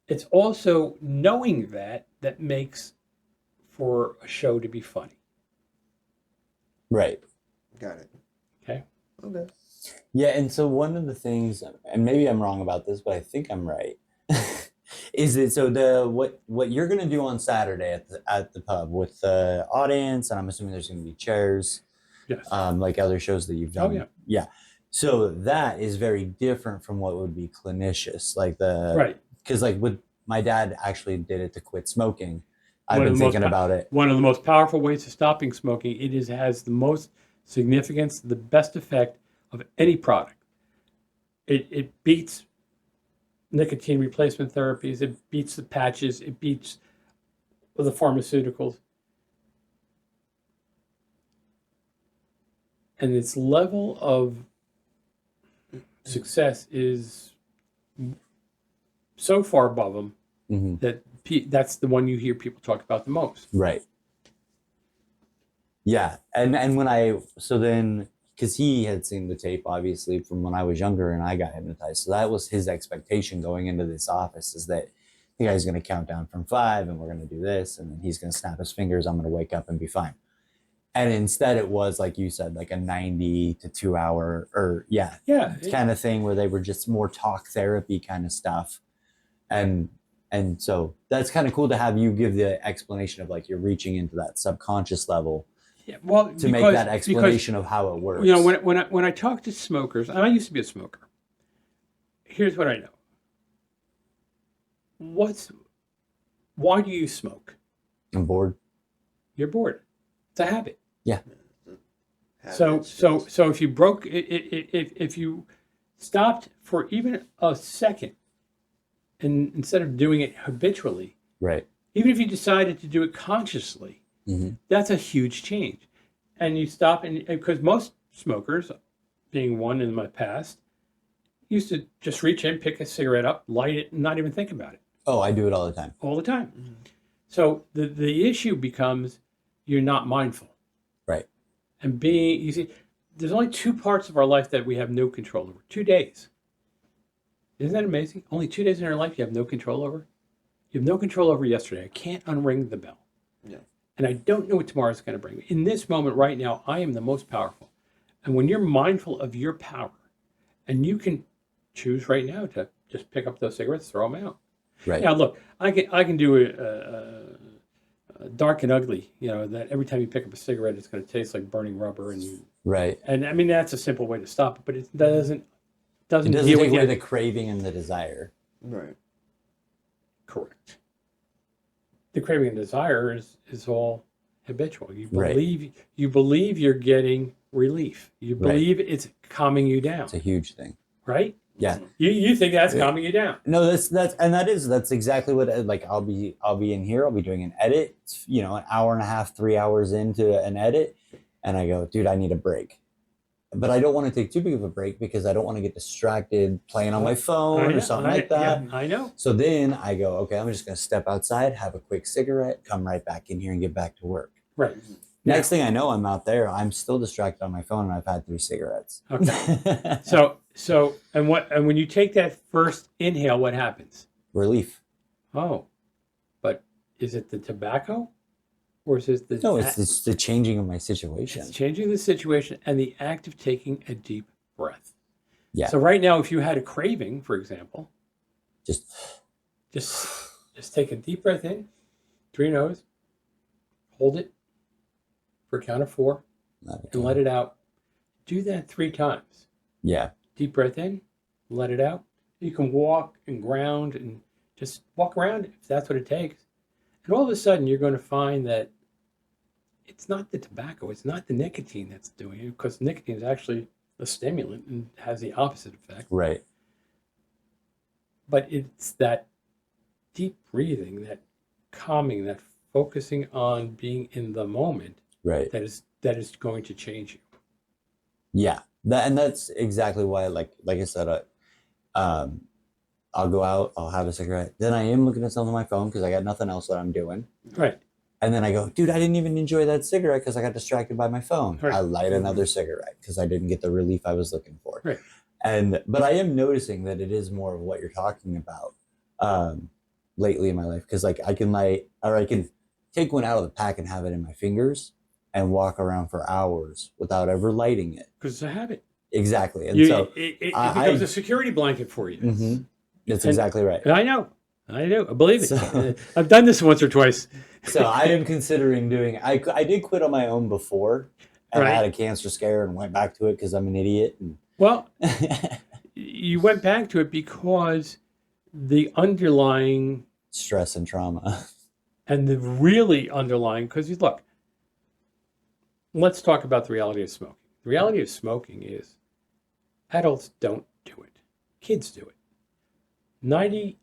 Speaker 4: It's also knowing that makes for a show to be funny.
Speaker 2: Right.
Speaker 5: Got it.
Speaker 4: Okay.
Speaker 5: Okay.
Speaker 2: Yeah, and so one of the things, and maybe I'm wrong about this, but I think I'm right. Is it so the what you're gonna do on Saturday at the pub with the audience, and I'm assuming there's gonna be chairs,
Speaker 4: Yes.
Speaker 2: like other shows that you've done.
Speaker 4: Oh, yeah.
Speaker 2: Yeah. So that is very different from what would be clinicious, like
Speaker 4: Right.
Speaker 2: because like with my dad actually did it to quit smoking. I've
Speaker 4: One of
Speaker 2: been
Speaker 4: the most
Speaker 2: thinking about it.
Speaker 4: One of the most powerful ways of stopping smoking. Has the most significance, the best effect of any product. It beats nicotine replacement therapies. It beats the patches. It beats the pharmaceuticals. And its level of success is so far above them
Speaker 2: Hmm.
Speaker 4: that that's the one you hear people talk about the most.
Speaker 2: Right. Yeah, and when so then because he had seen the tape obviously from when I was younger and I got hypnotized, so that was his expectation going into this office is that the guy's going to count down from 5 and we're going to do this and then he's going to snap his fingers. I'm going to wake up and be fine. And instead, it was like you said, like a 90 to 2 hour or
Speaker 4: Yeah.
Speaker 2: kind of thing where they were just more talk therapy kind of stuff, and so that's kind of cool to have you give the explanation of like you're reaching into that subconscious level.
Speaker 4: Yeah, well,
Speaker 2: To make that explanation of how it works.
Speaker 4: You know, when I talk to smokers, and I used to be a smoker. Here's what I know. Why do you smoke?
Speaker 2: I'm bored.
Speaker 4: You're bored. It's a habit.
Speaker 2: Yeah.
Speaker 5: Habits,
Speaker 4: So if you if you stopped for even a second, and instead of doing it habitually,
Speaker 2: Right.
Speaker 4: even if you decided to do it consciously,
Speaker 2: Mm-hmm.
Speaker 4: that's a huge change. And you stop, and because most smokers, being one in my past, used to just reach in, pick a cigarette up, light it, and not even think about it
Speaker 2: Oh, I do it all the time.
Speaker 4: all the time. So the issue becomes you're not mindful.
Speaker 2: Right.
Speaker 4: And you see, there's only 2 parts of our life that we have no control over. 2 days. Isn't that amazing? Only 2 days in our life you have no control over. You have no control over yesterday. I can't unring the bell.
Speaker 5: Yeah.
Speaker 4: And I don't know what tomorrow's going to bring me. In this moment right now, I am the most powerful. And when you're mindful of your power, and you can choose right now to just pick up those cigarettes, throw them out.
Speaker 2: Right.
Speaker 4: Now, look, I can do a dark and ugly. You know that every time you pick up a cigarette, it's going to taste like burning rubber,
Speaker 2: Right.
Speaker 4: and I mean that's a simple way to stop it, but it doesn't
Speaker 2: It doesn't
Speaker 4: deal
Speaker 2: take
Speaker 4: with
Speaker 2: away
Speaker 4: you.
Speaker 2: the craving and the desire.
Speaker 5: Right.
Speaker 4: Correct. The craving and desire is all habitual. You
Speaker 2: Right.
Speaker 4: believe you're getting relief. You
Speaker 2: Right.
Speaker 4: believe it's calming you down,
Speaker 2: It's a huge thing.
Speaker 4: right?
Speaker 2: Yeah.
Speaker 4: You think that's
Speaker 2: Yeah.
Speaker 4: calming you down.
Speaker 2: No, that's exactly what like I'll be in here. I'll be doing an edit. It's, an hour and a half, 3 hours into an edit, and I go, dude, I need a break. But I don't want to take too big of a break because I don't want to get distracted playing on my phone or something like that.
Speaker 4: Yeah, I know.
Speaker 2: So then I go, okay, I'm just going to step outside, have a quick cigarette, come right back in here and get back to work.
Speaker 4: Right.
Speaker 2: Next thing I know, I'm out there. I'm still distracted on my phone and I've had 3 cigarettes.
Speaker 4: Okay. So and when you take that first inhale, what happens?
Speaker 2: Relief.
Speaker 4: Oh, but is it the tobacco, or is it the?
Speaker 2: No, it's the changing of my situation.
Speaker 4: It's changing the situation and the act of taking a deep breath.
Speaker 2: Yeah.
Speaker 4: So right now, if you had a craving, for example,
Speaker 2: Just
Speaker 4: just take a deep breath in through your nose, hold it for a count of 4, and let it out. Do that 3 times.
Speaker 2: Yeah.
Speaker 4: Deep breath in, let it out. You can walk and ground and just walk around if that's what it takes. And all of a sudden, you're going to find that it's not the tobacco, it's not the nicotine that's doing it, because nicotine is actually a stimulant and has the opposite effect.
Speaker 2: Right.
Speaker 4: But it's that deep breathing, that calming, that focusing on being in the moment
Speaker 2: Right.
Speaker 4: that is going to change you.
Speaker 2: Yeah. That's exactly why, like I said, I'll go out, I'll have a cigarette. Then I am looking at something on my phone because I got nothing else that I'm doing.
Speaker 4: Right.
Speaker 2: And then I go, dude, I didn't even enjoy that cigarette because I got distracted by my phone.
Speaker 4: Right.
Speaker 2: I light another cigarette because I didn't get the relief I was looking for.
Speaker 4: Right.
Speaker 2: But I am noticing that it is more of what you're talking about lately in my life. Because like I can take one out of the pack and have it in my fingers and walk around for hours without ever lighting it.
Speaker 4: Because it's a habit.
Speaker 2: Exactly. And
Speaker 4: It becomes a security blanket for you.
Speaker 2: Mhm. That's exactly right.
Speaker 4: And I know. I believe it.
Speaker 2: So-
Speaker 4: I've done this once or twice.
Speaker 2: So I am considering doing. I did quit on my own before, and I
Speaker 4: Right.
Speaker 2: had a cancer scare and went back to it because I'm an idiot. And
Speaker 4: Well, you went back to it because the underlying
Speaker 2: stress and trauma.
Speaker 4: and the really underlying, because you look, let's talk about the reality of smoking. The reality of smoking is adults don't do it. Kids do it. 99%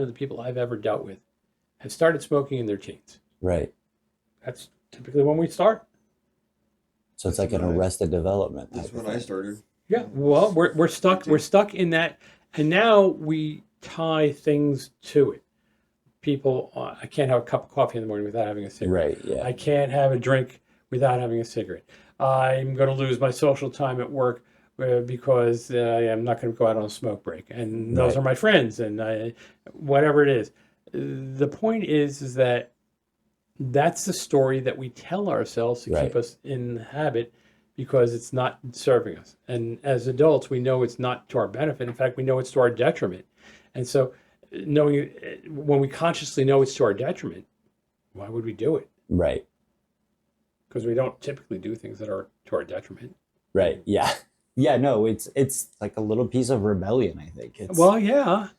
Speaker 4: of the people I've ever dealt with have started smoking in their teens.
Speaker 2: Right.
Speaker 4: That's typically when we start.
Speaker 2: So it's like an arrested development.
Speaker 5: That's
Speaker 2: type of
Speaker 5: when I
Speaker 2: thing.
Speaker 5: started.
Speaker 4: Yeah, well, we're stuck. We're stuck in that, and now we tie things to it. People, I can't have a cup of coffee in the morning without having a cigarette.
Speaker 2: Right. Yeah.
Speaker 4: I can't have a drink without having a cigarette. I'm going to lose my social time at work because I'm not going to go out on a smoke break, and those
Speaker 2: Right.
Speaker 4: are my friends, and whatever it is. The point is that that's the story that we tell ourselves to
Speaker 2: Right.
Speaker 4: keep us in habit because it's not serving us. And as adults, we know it's not to our benefit. In fact, we know it's to our detriment. And so, knowing when we consciously know it's to our detriment, why would we do it?
Speaker 2: Right.
Speaker 4: Because we don't typically do things that are to our detriment.
Speaker 2: Right. Yeah. Yeah. No. It's like a little piece of rebellion. I think. It's,
Speaker 4: Well, yeah.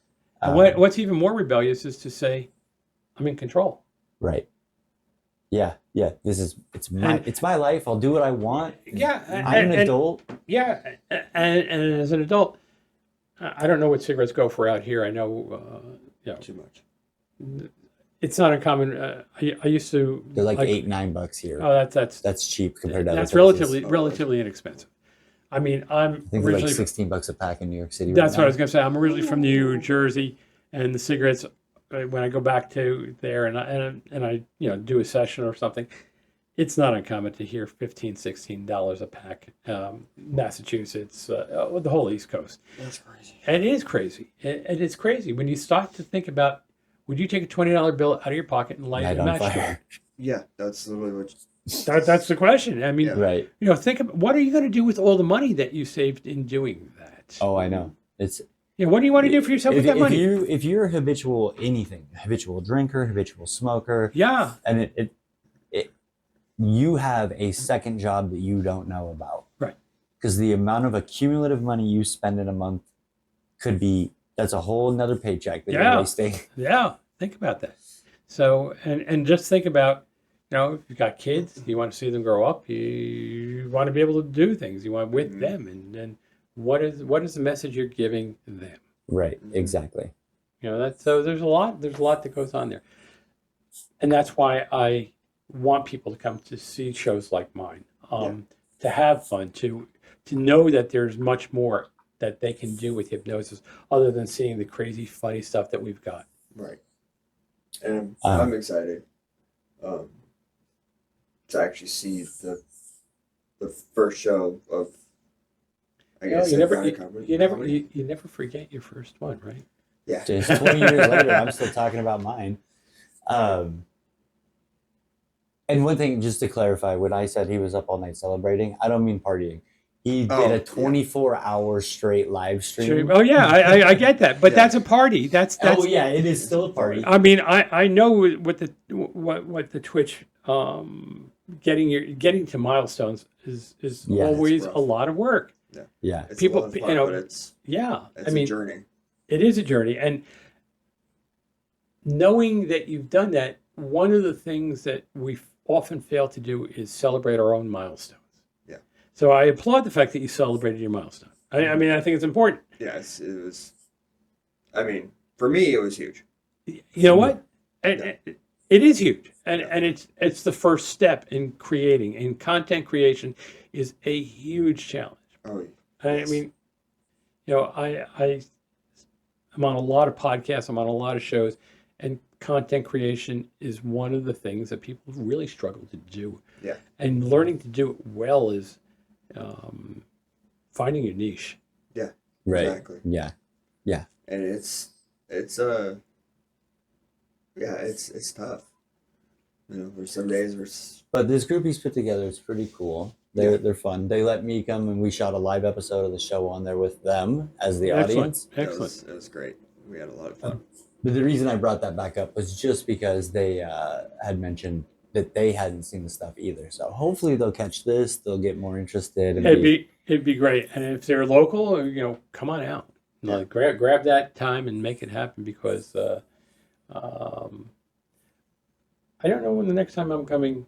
Speaker 4: And what's even more rebellious is to say, "I'm in control."
Speaker 2: Right. Yeah. Yeah. It's my life. I'll do what I want.
Speaker 4: Yeah,
Speaker 2: I'm an adult.
Speaker 4: Yeah, and as an adult, I don't know what cigarettes go for out here. I know,
Speaker 5: Too much.
Speaker 4: it's not uncommon. I used to.
Speaker 2: They're like $8-9 here.
Speaker 4: Oh, that's
Speaker 2: That's cheap compared to other
Speaker 4: that's
Speaker 2: places.
Speaker 4: relatively inexpensive. I mean, I'm
Speaker 2: I think they're like
Speaker 4: originally.
Speaker 2: $16 a pack in New York City.
Speaker 4: That's
Speaker 2: right
Speaker 4: what I
Speaker 2: now.
Speaker 4: was going to say. I'm originally from New Jersey, and the cigarettes. When I go back to there and I do a session or something, it's not uncommon to hear $15-16 a pack. Massachusetts, the whole East Coast.
Speaker 5: That's crazy.
Speaker 4: And it is crazy. And it's crazy when you start to think about, would you take a $20 bill out of your pocket and light
Speaker 2: Light
Speaker 4: a
Speaker 2: on
Speaker 4: match?
Speaker 2: fire.
Speaker 5: Yeah, that's literally what.
Speaker 4: That's the question. I mean,
Speaker 5: Yeah.
Speaker 2: Right.
Speaker 4: think about what are you going to do with all the money that you saved in doing that?
Speaker 2: Oh, I know. It's
Speaker 4: What do you want to do for yourself with that money?
Speaker 2: if you're a habitual drinker, habitual smoker,
Speaker 4: Yeah.
Speaker 2: and it you have a second job that you don't know about.
Speaker 4: Right.
Speaker 2: Because the amount of accumulative money you spend in a month that's a whole nother paycheck that
Speaker 4: Yeah.
Speaker 2: you're wasting.
Speaker 4: Yeah, think about that. So, and just think about, if you've got kids, you want to see them grow up. You want to be able to do things. You want with them, and what is the message you're giving them?
Speaker 2: Right. Exactly.
Speaker 4: So there's a lot that goes on there, and that's why I want people to come to see shows like mine, to have fun, to know that there's much more that they can do with hypnosis other than seeing the crazy, funny stuff that we've got.
Speaker 5: Right. And I'm excited to actually see the first show of. I guess
Speaker 4: you never
Speaker 5: comedy.
Speaker 4: you never forget your first one, right?
Speaker 5: Yeah.
Speaker 2: Just 20 years later, I'm still talking about mine. And one thing, just to clarify, when I said he was up all night celebrating, I don't mean partying. He did a 24-hour straight live stream.
Speaker 4: Oh yeah, I get that, but
Speaker 5: Yeah.
Speaker 4: that's a party. That's
Speaker 2: Oh yeah, it is still a party.
Speaker 4: I mean, I know what the Twitch getting to milestones is
Speaker 2: Yeah, it's
Speaker 4: always
Speaker 5: rough.
Speaker 4: a lot of work.
Speaker 2: Yeah.
Speaker 5: It's
Speaker 4: People,
Speaker 5: a lot of fun, but it's
Speaker 4: a
Speaker 5: a journey.
Speaker 4: It is a journey, and knowing that you've done that, one of the things that we often fail to do is celebrate our own milestones.
Speaker 5: Yeah.
Speaker 4: So I applaud the fact that you celebrated your milestone. I mean, I think it's important.
Speaker 5: Yes, it was. I mean, for me, it was huge.
Speaker 4: You know what? It is huge, and it's the first step in creating. And content creation is a huge challenge.
Speaker 5: Oh,
Speaker 4: I
Speaker 5: yes.
Speaker 4: mean, I'm on a lot of podcasts, I'm on a lot of shows, and content creation is one of the things that people really struggle to do.
Speaker 5: Yeah.
Speaker 4: And learning to do it well is finding your niche.
Speaker 5: Yeah.
Speaker 2: Right.
Speaker 5: Exactly.
Speaker 2: Yeah. Yeah.
Speaker 5: And it's yeah, it's tough. You know, there's some days where
Speaker 2: But this group he's put together is pretty cool. They're fun. They let me come and we shot a live episode of the show on there with them as the audience.
Speaker 4: Excellent.
Speaker 5: it was great. We had a lot of fun.
Speaker 2: But the reason I brought that back up was just because they had mentioned that they hadn't seen the stuff either. So hopefully they'll catch this. They'll get more interested. And
Speaker 4: It'd be great. And if they're local, come on out. Like grab that time and make it happen, because I don't know when the next time I'm coming.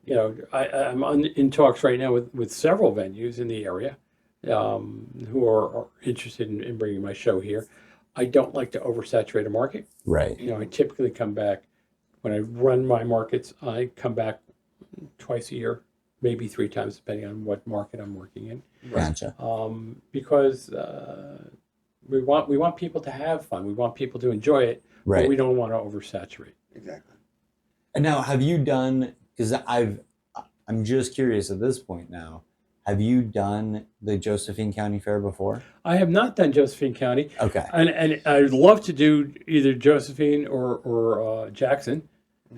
Speaker 4: I'm in talks right now with several venues in the area who are interested in bringing my show here. I don't like to oversaturate a market.
Speaker 2: right.
Speaker 4: I typically come back when I run my markets. I come back twice a year, maybe 3 times, depending on what market I'm working in.
Speaker 2: Gotcha.
Speaker 4: Because we want people to have fun. We want people to enjoy it,
Speaker 2: Right.
Speaker 4: but we don't want to oversaturate.
Speaker 5: Exactly.
Speaker 2: And now, have you done? Because I'm just curious at this point now. Have you done the Josephine County Fair before?
Speaker 4: I have not done Josephine County,
Speaker 2: Okay.
Speaker 4: and I'd love to do either Josephine or Jackson.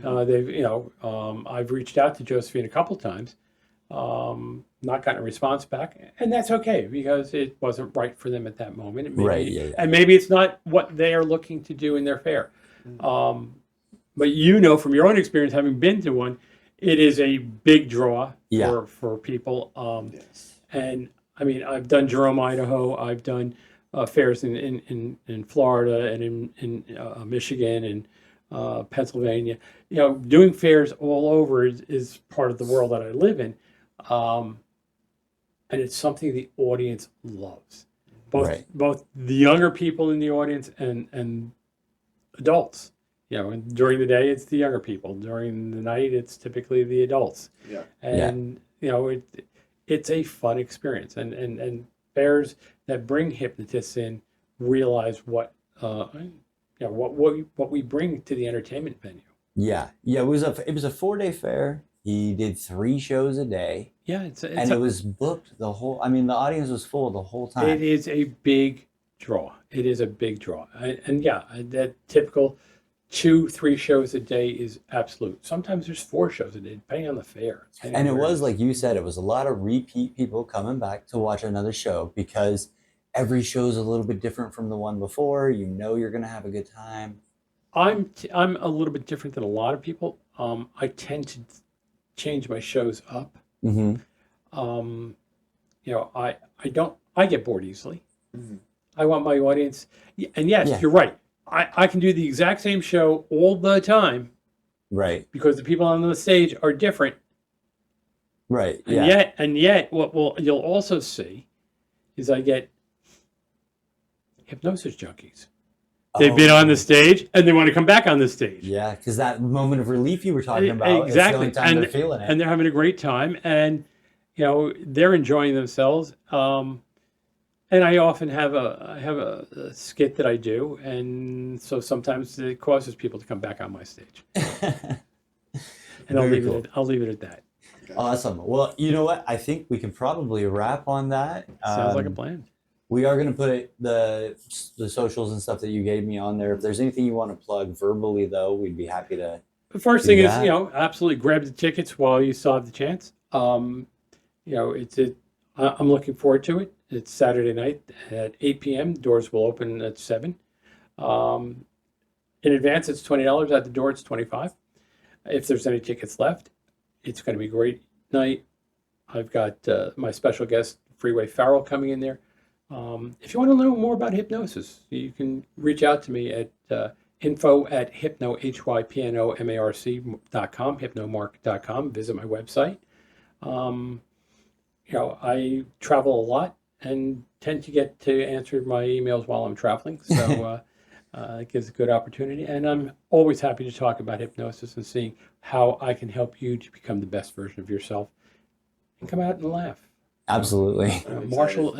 Speaker 4: I've reached out to Josephine a couple times, not gotten a response back, and that's okay because it wasn't right for them at that moment.
Speaker 2: Right, yeah.
Speaker 4: And maybe it's not what they are looking to do in their fair. But from your own experience, having been to one, it is a big draw for people.
Speaker 5: Yes.
Speaker 4: And I mean, I've done Jerome, Idaho. I've done fairs in Florida and in Michigan and Pennsylvania. Doing fairs all over is part of the world that I live in. And it's something the audience loves. Both the younger people in the audience and adults. And during the day, it's the younger people. During the night, it's typically the adults.
Speaker 5: Yeah.
Speaker 4: And, it's a fun experience. And fairs that bring hypnotists in realize what we bring to the entertainment venue.
Speaker 2: Yeah. It was a 4-day fair. He did 3 shows a day.
Speaker 4: Yeah,
Speaker 2: it was booked the whole. I mean, the audience was full the whole time.
Speaker 4: It is a big draw. It is a big draw. That typical 2-3 shows a day is absolute. Sometimes there's 4 shows a day, depending on the fair.
Speaker 2: And it was, like you said, it was a lot of repeat people coming back to watch another show because every show is a little bit different from the one before. You're going to have a good time. I'm
Speaker 4: a little bit different than a lot of people. I tend to change my shows up.
Speaker 2: Mm-hmm.
Speaker 4: I get bored easily.
Speaker 5: Mm-hmm.
Speaker 4: I want my audience, and yes, you're right. I can do the exact same show all the time.
Speaker 2: Right.
Speaker 4: Because the people on the stage are different.
Speaker 2: Right.
Speaker 4: And yet, what you'll also see is I get hypnosis junkies. They've been on the stage and they want to come back on the stage.
Speaker 2: Yeah, because that moment of relief you were talking about,
Speaker 4: exactly.
Speaker 2: it's the only time they're feeling it.
Speaker 4: And they're having a great time, and they're enjoying themselves. And I often have a skit that I do, and so sometimes it causes people to come back on my stage. And I'll leave it at that.
Speaker 2: Awesome. Well, you know what? I think we can probably wrap on that.
Speaker 4: Sounds like a plan.
Speaker 2: We are going to put the socials and stuff that you gave me on there. If there's anything you want to plug verbally, though, we'd be happy to.
Speaker 4: The first thing is, absolutely grab the tickets while you still have the chance. I'm looking forward to it. It's Saturday night at 8 p.m. Doors will open at 7. In advance, it's $20. At the door, it's $25. If there's any tickets left, it's going to be a great night. I've got my special guest, Freeway Farrell, coming in there. If you want to know more about hypnosis, you can reach out to me at info@hypnomarc.com, hypnomarc.com. Visit my website. I travel a lot and tend to get to answer my emails while I'm traveling. So It gives a good opportunity, and I'm always happy to talk about hypnosis and seeing how I can help you to become the best version of yourself and come out and laugh.
Speaker 2: Absolutely.
Speaker 4: Marshall,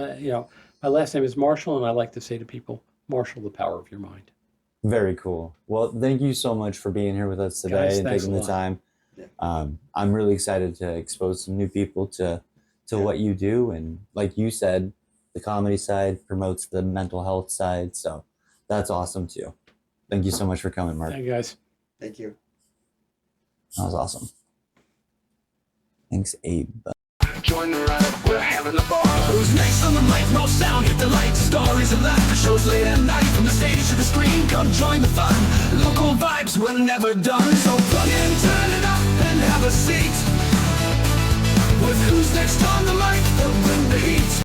Speaker 4: my last name is Marshall, and I like to say to people, marshal the power of your mind.
Speaker 2: Very cool. Well, thank you so much for being here with us today
Speaker 4: Guys,
Speaker 2: and
Speaker 4: thanks
Speaker 2: taking
Speaker 4: a
Speaker 2: the
Speaker 4: lot.
Speaker 2: time.
Speaker 5: Yeah.
Speaker 2: I'm really excited to expose some new people to what you do, and like you said, the comedy side promotes the mental health side, so that's awesome too. Thank you so much for coming, Mark.
Speaker 4: Hey, guys.
Speaker 5: Thank you.
Speaker 2: That was awesome. Thanks, Abe.
Speaker 1: Join the ride, we're having a ball. Who's next on the mic? No sound, hit the lights. Stories and laughter shows late at night. From the stage to the screen, come join the fun. Local vibes, we're never done. So plug in, turn it up, and have a seat. With who's next on the mic, they'll bring the heat.